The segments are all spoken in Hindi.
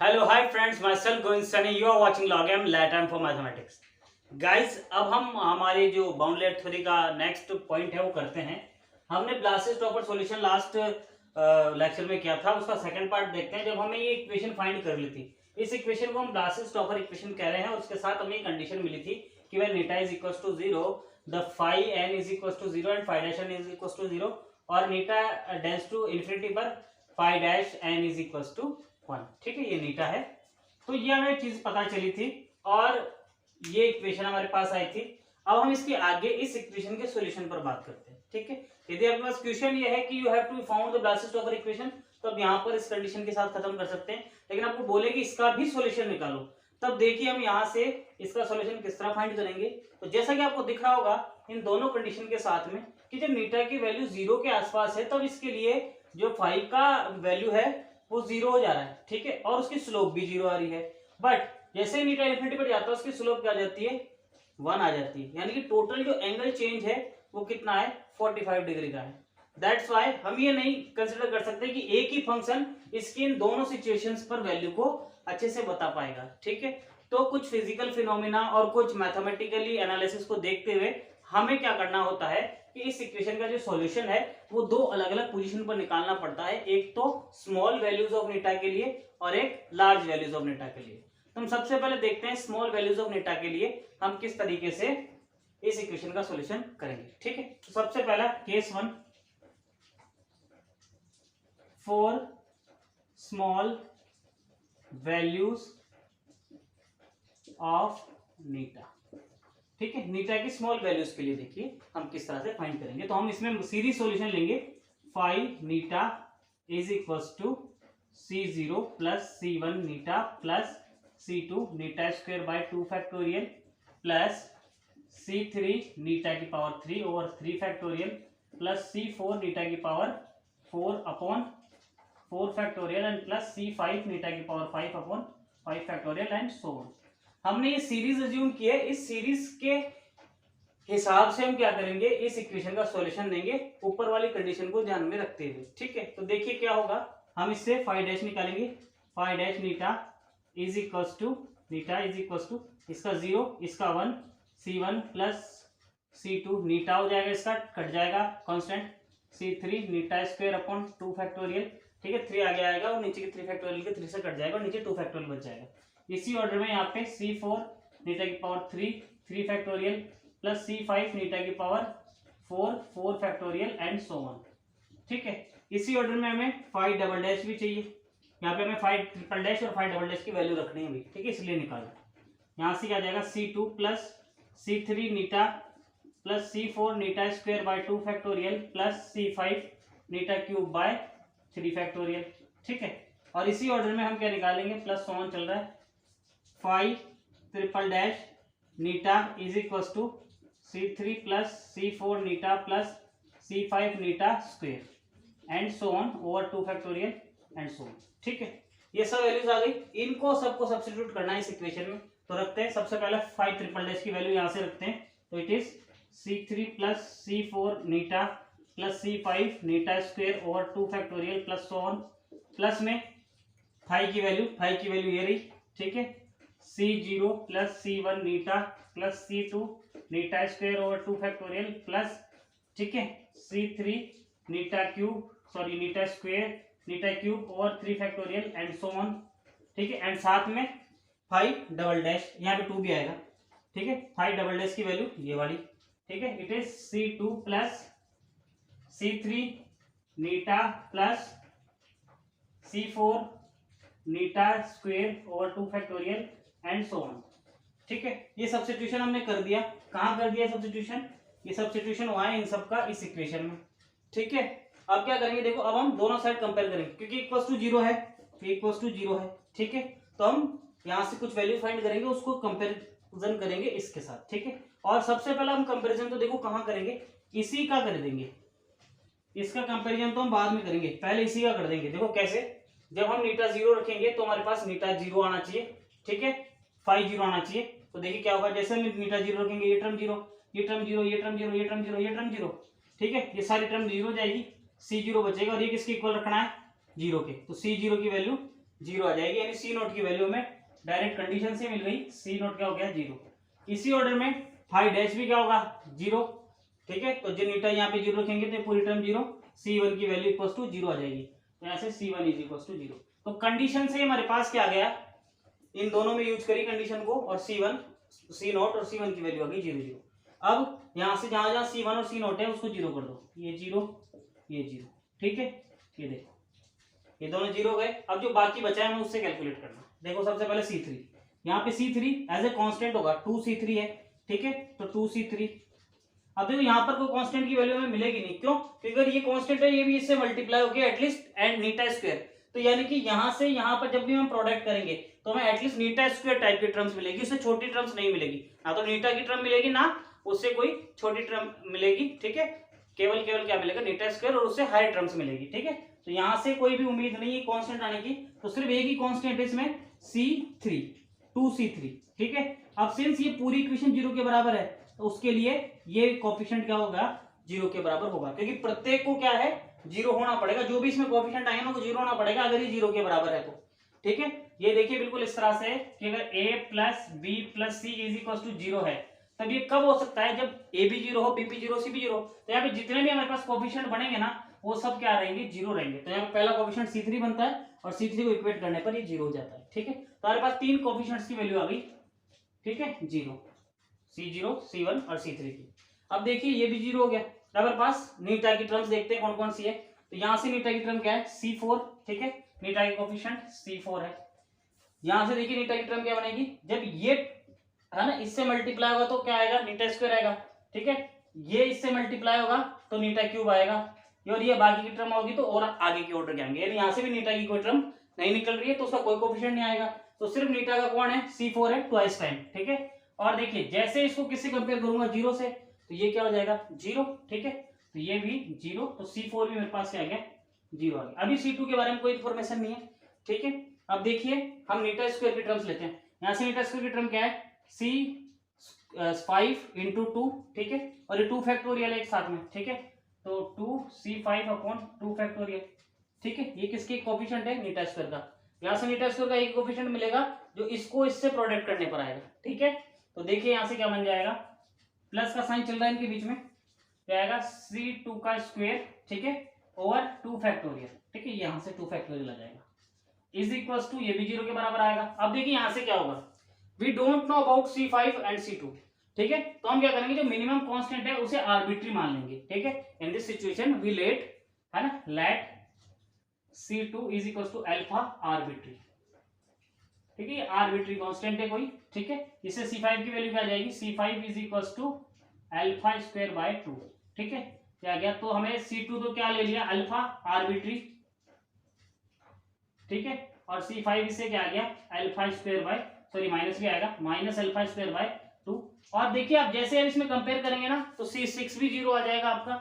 Hello hi friends, myself Govind Sunny, you are watching log M latum for mathematics. Guys, अब हम हमारे जो बाउंडलेट थ्योरी का नेक्स्ट पॉइंट है वो करते हैं। हमने ब्लासियस टॉपर सॉल्यूशन लास्ट लेक्चर में किया था, उसका सेकंड पार्ट देखते हैं। जब हमें ये इक्वेशन फाइंड कर ली थी, इस इक्वेशन को हम ब्लासियस टॉपर इक्वेशन कह रहे हैं, और उसके साथ हमें कंडीशन मिली थी कि when theta is equal to 0 the phi n is equal to 0 and phi dash n is equal to 0 और नीटा डेंस टू इन्फिनिटी पर phi dash n is equal to 1। ठीक है, ये नीटा है। तो ये हमें चीज पता चली थी और ये इक्वेशन हमारे पास आई थी। अब हम इसके आगे इस इक्वेशन के सॉल्यूशन पर बात करते हैं। ठीक है, यदि आपके पास क्वेश्चन ये है कि you have to found the Blasius topper equation, तो अब यहाँ पर इस कंडीशन के साथ खत्म कर सकते हैं। लेकिन आपको बोले कि इसका भी सॉल्यूशन निकालो, तब देखिए हम यहाँ से इसका सॉल्यूशन किस तरह फाइंड करेंगे। तो जैसा कि आपको दिख रहा होगा इन दोनों कंडीशन के साथ में कि जब नीटा की वैल्यू 0 के आसपास है, तब इसके लिए जो फाई का वैल्यू है वो 0 हो जा रहा है। ठीक है, और उसकी स्लोप भी 0 आ रही है। बट जैसे ही नीटा इन्फिनिटी पर जाता है, उसकी स्लोप क्या आ जाती है, 1 आ जाती है। यानी कि टोटल जो एंगल चेंज है वो कितना है, 45 डिग्री का है। दैट्स वाई हम ये नहीं कंसिडर कर सकते कि एक ही फंक्शन इसकी इन दोनों सिचुएशंस पर वैल्यू को अच्छे से बता पाएगा। ठीक है, तो कुछ फिजिकल फिनोमिना और कुछ मैथमेटिकली एनालिसिस को देखते हुए हमें क्या करना होता है कि इस इक्वेशन का जो सॉल्यूशन है वो दो अलग अलग पोजीशन पर निकालना पड़ता है। एक तो स्मॉल वैल्यूज ऑफ नीटा के लिए और एक लार्ज वैल्यूज ऑफ नीटा के लिए। तो हम सबसे पहले देखते हैं स्मॉल वैल्यूज ऑफ नीटा के लिए हम किस तरीके से इस इक्वेशन का सॉल्यूशन करेंगे। ठीक है, तो सबसे पहला case 1, for small values of eta. ठीक है, नीटा की स्मॉल वैल्यूज के लिए देखिए हम किस तरह से फाइंड करेंगे। तो हम इसमें सीरीज सॉल्यूशन लेंगे। Phi theta is equal to C0 plus C1 theta plus C2 theta square by 2 factorial plus C3 theta की power 3 over 3 factorial plus C4 theta की power 4 upon 4 factorial and plus C5 theta की power 5 upon 5 factorial and so on. हमने ये सीरीज अज्यूम की है। इस सीरीज के हिसाब से हम क्या करेंगे, इस इक्वेशन का सॉल्यूशन देंगे ऊपर वाली कंडीशन को ध्यान में रखते हुए। ठीक है, तो देखिए क्या होगा, हम इससे फाई डैश निकालेंगे। Phi dash theta is equal to theta is equal to इसका 0 इसका 1 C1 प्लस C2 नीटा हो जाएगा, इसका कट जाएगा कांस्टेंट C3 नीटा स्क्वायर अपॉन 2 फैक्टोरियल। ठीक है, 3 आगे आएगा और नीचे के 3 फैक्टोरियल के 3 से कट जाएगा और नीचे 2 फैक्टोरियल बच जाएगा। इसी ऑर्डर में यहाँ पे C4 नीटा की power 3 factorial plus C5 theta की power 4 factorial and so on. ठीक है, इसी ऑर्डर में हमें फाई डबल डैश भी चाहिए। यहाँ पे हमें फाई ट्रिपल डैश और फाई डबल डैश की वैल्यू रखनी है भी। ठीक है, इसलिए निकालो। यहाँ से क्या आ जाएगा, C2 plus C3 Neeta plus C4 Neeta square by 2 factorial plus C5 Neeta cube by 3 factorial. ठीक है, और इसी ऑर्डर में हम क्या निकालेंगे, प्लस सो ऑन चल रहा है। Phi triple dash theta is equal to C3 plus C4 theta plus C5 theta square and so on over 2 factorial and so on. ठीक है, ये सब वैल्यूज आ गई। इनको सबको सब्स्टिट्यूट करना है इस इक्वेशन में। तो रखते हैं सबसे पहले फाई ट्रिपल डैश की वैल्यू यहाँ से रखते हैं। तो it is C3 plus C4 theta plus C5 theta square over 2 factorial plus so on. Plus में फाई की वैल्यू ये रही। ठीक है, C0 plus C1 theta plus C2 theta square over 2 factorial plus, ठीक है, C3 Neeta square Neeta cube over 3 factorial and so on. ठीक है, एंड साथ में फाई डबल डैश, यहाँ पे 2 भी आएगा। ठीक है, फाई डबल डैश की वैल्यू ये वाली। ठीक है, it is C2 plus C3 Neeta plus C4 Neeta square over 2 factorial and so on. ठीक है, ये सब्स्टिट्यूशन हमने कर दिया। कहाँ कर दिया सब्स्टिट्यूशन, ये सब्स्टिट्यूशन हुआ है इन सब का इस इक्वेशन में। ठीक है, अब क्या करेंगे, देखो अब हम दोनों साइड कंपेयर करेंगे क्योंकि इक्वल्स टू 0 है, इक्वल्स टू 0 है। ठीक है, तो हम यहाँ से कुछ वैल्यू फाइंड करेंगे, उसको कंपेरिजन करेंगे इसके साथ। ठीक है, और सबसे पहला हम कंपेरिजन तो देखो कहाँ करेंगे, इसी का कर देंगे। इसका कंपेरिजन तो हम बाद में करेंगे, पहले इसी का कर देंगे। देखो कैसे, जब हम नीटा 0 रखेंगे तो हमारे पास नीटा 0 आना चाहिए। ठीक है, फाई 0 आना चाहिए। तो देखिए क्या होगा, जैसे हम नीटा 0 रखेंगे, ये टर्म 0, ये टर्म 0, ये टर्म 0, ये टर्म 0, ये टर्म 0। ठीक है, ये सारी टर्म 0 जाएगी, C0 बचेगा और ये किसके इक्वल रखना है, 0 के। तो C0 की वैल्यू जीरो आ जाएगी, यानी सी नोट की वैल्यू में डायरेक्ट कंडीशन से मिल गई, सी नोट क्या हो गया जीरो। इसी ऑर्डर में फाइव डैश भी क्या होगा जीरो, ठीक है। तो जो नीटा यहाँ पे जीरो रखेंगे तो पूरी टर्म जीरो, C1 की वैल्यू इक्वल टू जीरो आ जाएगी, तो यहाँ से C1 is equal to zero. तो कंडीशन से हमारे पास क्या आ गया, इन दोनों में यूज करी कंडीशन को, और C1 C नोट और C1 की वैल्यू आ गई जीरो जीरो। अब यहाँ से जहां जहां C1 और C नोट है उसको जीरो कर दो, ये जीरो ये जीरो, ठीक है। ये देखो ये दोनों जीरो गए। अब जो बाकी बचा है हमें उससे कैलकुलेट करना। देखो सबसे पहले C3, यहाँ पे C3 एज ए कांस्टेंट होगा, 2C3 है, ठीक है। तो 2C3, अब देखो यहाँ पर कोई कांस्टेंट की वैल्यू हमें मिलेगी नहीं, क्यों, क्योंकि अगर ये कांस्टेंट है ये भी इससे मल्टीप्लाई होकर एटलीस्ट एंड नीटा स्क्वायर, तो यानी कि यहाँ से यहाँ पर जब भी हम प्रोडक्ट करेंगे तो हमें एटलीस्ट नीटा स्क्वायर टाइप की टर्म्स मिलेगी, उससे छोटी टर्म्स नहीं मिलेगी, ना तो नीटा की टर्म मिलेगी ना उससे कोई छोटी टर्म मिलेगी, ठीक है। केवल केवल क्या मिलेगा, नीटा स्क्वायर, और उससे हाई टर्म्स मिलेगी, ठीक है। तो यहाँ से कोई भी उम्मीद नहीं है कांस्टेंट आने की, तो सिर्फ एक ही कांस्टेंट है इसमें, C3, 2C3, ठीक है। अब सिंस ये पूरी इक्वेशन जीरो के बराबर है तो उसके लिए ये कोएफिशिएंट क्या होगा, जीरो के बराबर होगा, क्योंकि प्रत्येक को क्या है जीरो होना पड़ेगा, जो भी इसमें कोएफिशिएंट आएगा ना वो जीरो होना पड़ेगा अगर ये जीरो के बराबर है तो, ठीक है। ये देखिए बिल्कुल इस तरह से कि अगर a plus b plus c is equal to zero है, तब ये कब हो सकता है, जब a भी जीरो हो, b भी जीरो, c भी जीरो। तो यहाँ पे जितने भी हमारे पास कोएफिशिएंट बनेंगे ना वो सब क्या रहेंगे, जीरो रहेंगे। तो यहाँ पे पहला कोएफिशिएंट C3 बनता है और C3 को इक्वेट करने पर ये जीरो हो जाता है, ठीक है। तो हमारे पास तीन कोएफिशिएंट्स की वैल्यू आ गई, ठीक है, जीरो, C0, C1 और C3 की। अब देखिए ये भी जीरो हो गया। हमारे पास नीटा की टर्म्स देखते हैं कौन कौन सी है। तो यहाँ से नीटा की टर्म क्या है, C4, ठीक है, नीटा की कोएफिशिएंट C4 है। यहाँ से देखिए नीटा की टर्म क्या बनेगी, जब ये है ना इससे मल्टीप्लाई होगा तो क्या आएगा, नीटा स्क्वायर आएगा, ठीक है। ये इससे मल्टीप्लाई होगा तो नीटा क्यूब आएगा, और ये बाकी की टर्म होगी तो और आगे की ऑर्डर के आएंगे, यानी यहाँ से भी नीटा की कोई टर्म नहीं निकल रही है तो उसका कोई कोएफिशिएंट नहीं आएगा। तो सिर्फ नीटा का कौन है, C4 है, ट्वाइस टाइम, ठीक है। और देखिए जैसे इसको किससे कंपेयर करूंगा, जीरो से, तो ये क्या हो जाएगा, जीरो, ठीक है। तो ये भी जीरो, तो C4 भी मेरे पास क्या आ गया, जीरो आ गया। अभी C2 के बारे में कोई इन्फॉर्मेशन नहीं है, ठीक है। अब देखिए हम नीटा स्क्वायर की टर्म्स लेते हैं। यहाँ से नीटा स्क्वायर की टर्म क्या है, C5 इंटू टू, ठीक है, और ये 2 फैक्टोरियल एक साथ में, ठीक है। तो 2C5 अपॉन 2 फैक्टोरियल, ठीक है। ये किसके कोएफिशिएंट है, नीटा स्क्वायर का। यहाँ से नीटा स्क्वायर का एक कोएफिशिएंट मिलेगा जो इसको इससे प्रोडक्ट करने पर आएगा, ठीक है। तो देखिए यहाँ से क्या बन जाएगा, प्लस का साइन चल रहा है इनके बीच में, क्या आएगा, C2 का स्क्वायर, ठीक है, ओवर 2 फैक्टोरियल, ठीक है। यहाँ से 2 फैक्टोरियल आ जाएगा, इज इक्वल टू, ये भी जीरो के बराबर आएगा। अब देखिए यहाँ से क्या होगा, we don't know about C5 and C2, ठीक है। तो हम क्या करेंगे, जो मिनिमम कांस्टेंट है उसे आर्बिट्री मान लेंगे, ठीक है। In this situation we let, है ना, let C2 is equal to alpha arbitrary, ठीक है। आर्बिट्री कांस्टेंट है कोई, ठीक है। इससे C5 की वैल्यू क्या आ जाएगी, C5 is equal to alpha square by 2, ठीक है। क्या गया, तो हमें C2 तो क्या ले लिया, अल्फा आर्बिट्री, ठीक है, और C5 इससे क्या आ गया, alpha square bye, sorry minus भी आएगा, माइनस अल्फा स्क्वायर बाय 2। और देखिए आप जैसे अब इसमें कंपेयर करेंगे ना तो C6 भी जीरो आ जाएगा आपका,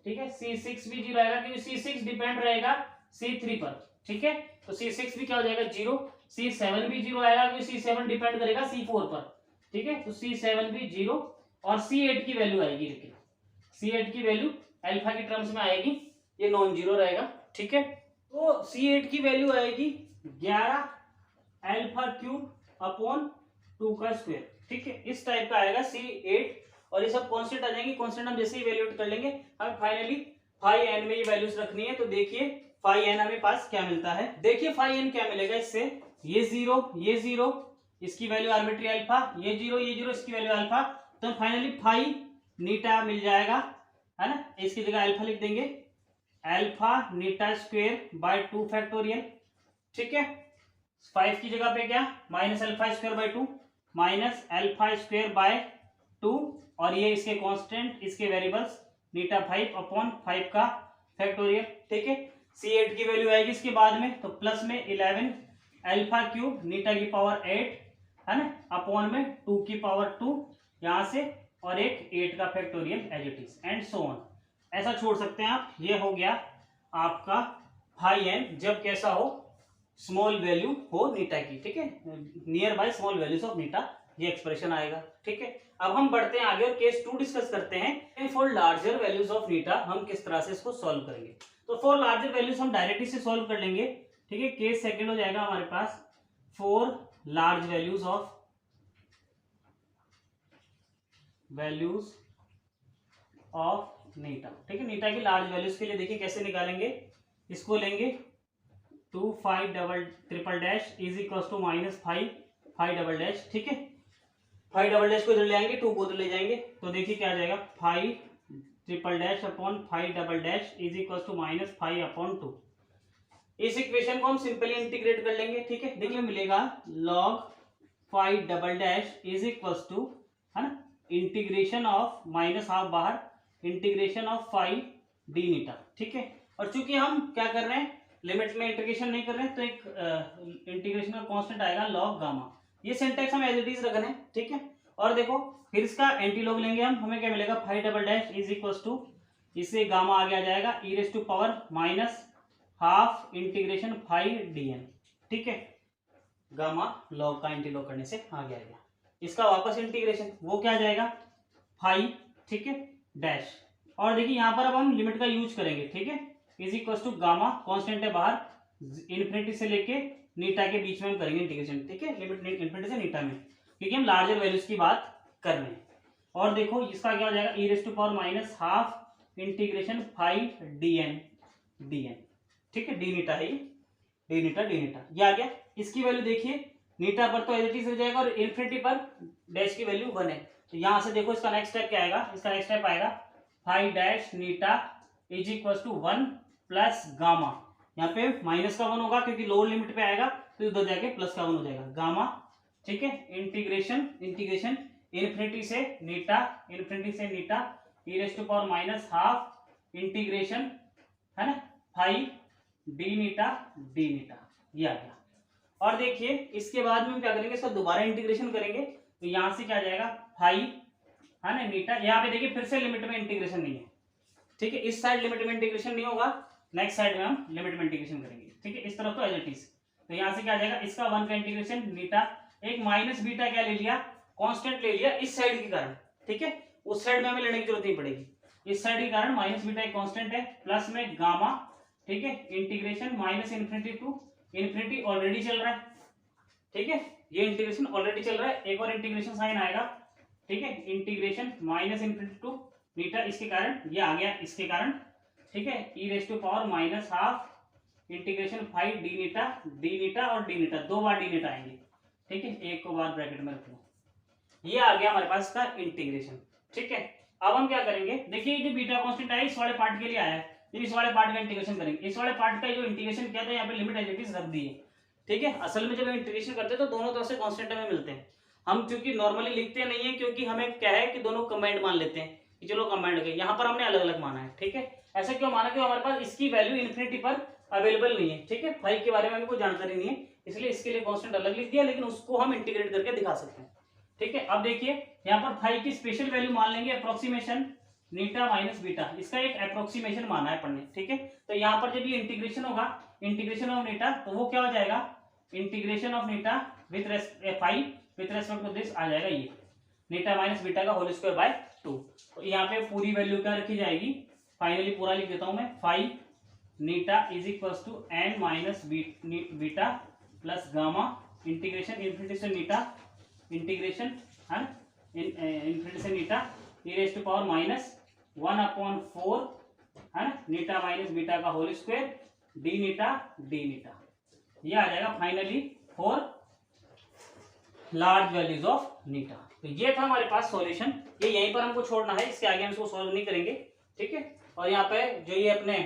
ठीक है। C6 भी जीरो आएगा क्योंकि C6 डिपेंड रहेगा C3 पर, ठीक है। तो C6 भी क्या हो जाएगा, जीरो। C7 भी जीरो आएगा क्योंकि C7 डिपेंड करेगा C4 पर, ठीक है। तो C7 भी जीरो, और C8 की वैल्यू आएगी, देखिए C8 की वैल्यू अल्फा की टर्म्स में आएगी, ये नॉन जीरो रहेगा, ठीक है। तो C8 की वैल्यू आएगी 11 अल्फा क्यूब अपॉन 2 का स्क्वायर, ठीक है। इस टाइप का आएगा C8, और ये सब कांस्टेंट आ जाएंगे, कांस्टेंट हम जैसे ही वैल्यूएट कर लेंगे। हमें फाइनली फाई एन में ये वैल्यूज रखनी है। तो देखिए फाई एन हमें पास क्या मिलता है, देखिए फाई एन क्या मिलेगा इससे, ये जीरो, इसकी वैल्यू आर्बिट्री अल्फा, ये जीरो, इसकी वैल्यू अल्फा। तो फाइनली फाई नीटा मिल जाएगा, है ना। इसकी जगह अल्फा लिख देंगे, alpha Neeta square by 2 factorial, ठीक है। 5 की जगह पे क्या, minus alpha square by 2, minus alpha square by 2, और ये इसके कांस्टेंट, इसके वेरिएबल्स नीटा 5 अपॉन 5 का फैक्टोरियल, ठीक है। C8 की वैल्यू आएगी इसके बाद में, तो प्लस में 11 अल्फा क्यूब नीटा की पावर 8, है ना, अपॉन में 2 की पावर 2 यहाँ से, और एक 8 का factorial as it is and so on, ऐसा छोड़ सकते हैं आप। ये हो गया आपका फाई एन, जब कैसा हो, स्मॉल वैल्यू हो नीटा की, ठीक है, near by small values of eta, ये एक्सप्रेशन आएगा, ठीक है। अब हम बढ़ते हैं आगे और केस 2 डिस्कस करते हैं। फॉर लार्जर वैल्यूज ऑफ नीटा हम किस तरह से इसको सॉल्व करेंगे। तो फॉर लार्जर वैल्यूज हम डायरेक्टली से सॉल्व कर लेंगे, ठीक है। केस सेकंड हो जाएगा हमारे पास 4 लार्ज वैल्यूज ऑफ नीटा। ठीक है, नीटा की लार्ज वैल्यूज के लिए देखिए कैसे निकालेंगे, इसको लेंगे 2 5 double triple dash is equal to minus 5 5 double dash. ठीक है, 5 डबल डैश को इधर ले आएंगे, 2 को उधर ले जाएंगे, तो देखिए क्या आ जाएगा 5 triple dash upon 5 double dash is equal to minus 5 upon 2। इस इक्वेशन को हम सिंपली इंटीग्रेट कर लेंगे। ठीक है, देखिए मिलेगा log 5 double dash is equal to, है ना, इंटीग्रेशन ऑफ माइनस हाफ बाहर, इंटीग्रेशन ऑफ 5 डी नीटा। ठीक है, और चूंकि हम क्या कर रहे हैं, लिमिट में इंटीग्रेशन नहीं कर रहे हैं, तो एक इंटीग्रेशन का कांस्टेंट आएगा log गामा। ये सिंटेक्स हम एज इट इज रख रहे हैं। ठीक है, और देखो फिर इसका एंटी लॉग लेंगे हम, हमें क्या मिलेगा 5 double dash is equal to, इससे गामा आगे आ जाएगा e raise to power minus half integration 5 dn। ठीक है, गामा लॉग का एंटी लॉग करने से आगे आ गया। इसका वापस इंटीग्रेशन वो क्या आ जाएगा 5, ठीक है, डैश, और देखिए यहाँ पर अब हम लिमिट का यूज करेंगे। ठीक है, is equal to gamma constant है बाहर, इन्फिनिटी से लेके नीटा के बीच में हम करेंगे इंटीग्रेशन। ठीक है, लिमिट इन्फिनिटी से नीटा में, क्योंकि हम लार्जर वैल्यूज की बात कर रहे हैं। और देखो इसका क्या हो जाएगा e raise to power minus half integration 5 dn। ठीक है, डी नीटा है ये, डी नीटा ये आ गया। इसकी वैल्यू देखिए नीटा पर तो एज इट इज हो जाएगा, और इन्फिनिटी पर डैश की वैल्यू 1 है, तो यहां से देखो इसका नेक्स्ट स्टेप क्या आएगा, इसका नेक्स्ट स्टेप आएगा 5 dash theta is equal to 1 plus gamma. यहाँ पे माइनस का 1 होगा क्योंकि लोअर लिमिट पे आएगा, तो इधर जाके प्लस का 1 हो जाएगा गामा। ठीक है, इंटीग्रेशन इन्फिनिटी से eta e raise to power minus half integration, है ना, 5 डी नीटा ये आ गया। और देखिए इसके बाद में हम क्या करेंगे, इसका दोबारा इंटीग्रेशन करेंगे, तो यहां से क्या आ जाएगा 5, है ना, नीटा। यहाँ पे देखिए फिर से लिमिट में इंटीग्रेशन नहीं है। ठीक है, इस साइड लिमिट में इंटीग्रेशन नहीं होगा, नेक्स्ट साइड में हम लिमिट में इंटीग्रेशन करेंगे। ठीक है, इस तरफ तो एज इट इज, तो यहाँ से क्या आ जाएगा, इसका 1 का इंटीग्रेशन नीटा, एक माइनस बीटा क्या ले लिया, कांस्टेंट ले लिया इस साइड के कारण। ठीक है, उस साइड में हमें लेने की जरूरत नहीं पड़ेगी, इस साइड के कारण माइनस बीटा एक कांस्टेंट है, प्लस में गामा। ठीक है, integration minus infinity to infinity already चल रहा है। ठीक है, ये इंटीग्रेशन ऑलरेडी चल रहा है, एक और इंटीग्रेशन साइन आएगा। ठीक है, integration minus infinity to eta, इसके कारण ये आ गया, इसके कारण। ठीक है, e raise to power minus half integration 5 d eta और डी नीटा, 2 बार डी नीटा आएंगे। ठीक है, एक को बार ब्रैकेट में रख लो, ये आ गया हमारे पास का इंटीग्रेशन। ठीक है, अब हम क्या करेंगे, देखिए जो बीटा कांस्टेंट आया इस वाले पार्ट के लिए आया है, इस वाले पार्ट का इंटीग्रेशन करेंगे। इस वाले पार्ट का जो इंटीग्रेशन किया था यहाँ पे लिमिट एज इट इज रख दी है। ठीक है, असल में जब हम इंटीग्रेशन करते हैं तो दोनों तरफ से कांस्टेंट हमें मिलते हैं, हम क्योंकि नॉर्मली लिखते नहीं है, क्योंकि हमें क्या है कि दोनों कंबाइंड मान लेते हैं कि चलो कंबाइंड हो गए, यहाँ पर हमने अलग अलग माना है। ठीक है, ऐसा क्यों माना, क्योंकि हमारे पास इसकी वैल्यू इन्फिनिटी पर अवेलेबल नहीं है। ठीक है, 5 के बारे में हमें कोई जानकारी नहीं है, इसलिए इसके लिए कांस्टेंट अलग लिख दिया, लेकिन उसको हम इंटीग्रेट करके दिखा सकते हैं। ठीक है, अब देखिए यहाँ पर 5 की स्पेशल वैल्यू मान लेंगे, अप्रोक्सीमेशन नीटा माइनस बीटा, इसका एक अप्रोक्सीमेशन माना है पढ़ने। ठीक है, तो यहाँ पर जब ये इंटीग्रेशन होगा, इंटीग्रेशन ऑफ नीटा, तो वो क्या हो जाएगा, integration of eta with 5 with respect to this आ जाएगा ये नीटा माइनस बीटा का होल स्क्वायर बाय 2। तो यहाँ पे पूरी वैल्यू क्या रखी जाएगी, फाइनली पूरा लिख देता हूं मैं, 5 eta is equal to n minus beta plus gamma integration infinity से नीटा इंटीग्रेशन, है ना, इन्फिनिटी से eta e raise to power minus 1/4, है ना, नीटा माइनस बीटा का होल स्क्वायर डी नीटा ये आ जाएगा finally for large values of eta. तो ये था हमारे पास सॉल्यूशन, ये यहीं पर हमको छोड़ना है, इसके आगे हम इसको सॉल्व नहीं करेंगे। ठीक है, और यहाँ पे जो ये अपने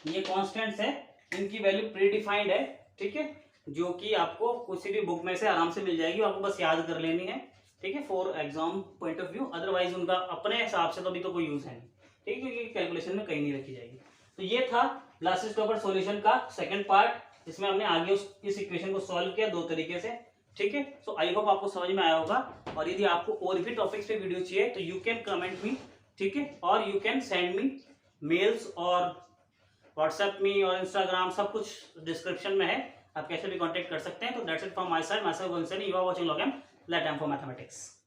ये कांस्टेंट्स है, इनकी वैल्यू प्री डिफाइंड है। ठीक है, जो कि आपको किसी भी बुक में से आराम से मिल जाएगी, आपको बस याद कर लेनी है। ठीक है, for exam point of view, otherwise उनका अपने हिसाब से तो अभी तो कोई यूज है नहीं। ठीक है, क्योंकि कैलकुलेशन में कहीं नहीं रखी जाएगी। तो ये था लास्ट टॉपर सॉल्यूशन का सेकंड पार्ट, जिसमें हमने आगे इस इक्वेशन को सॉल्व किया 2 तरीके से। ठीक है, सो आई होप आपको समझ में आया होगा, और यदि आपको और भी टॉपिक्स पे वीडियो चाहिए तो यू कैन कमेंट मी। ठीक है, और you can send me mails, और व्हाट्सएप में और इंस्टाग्राम सब कुछ डिस्क्रिप्शन में है, आप कैसे भी कांटेक्ट कर सकते हैं। तो that's it from my side, myself वंसन, you are watching log M let M for mathematics.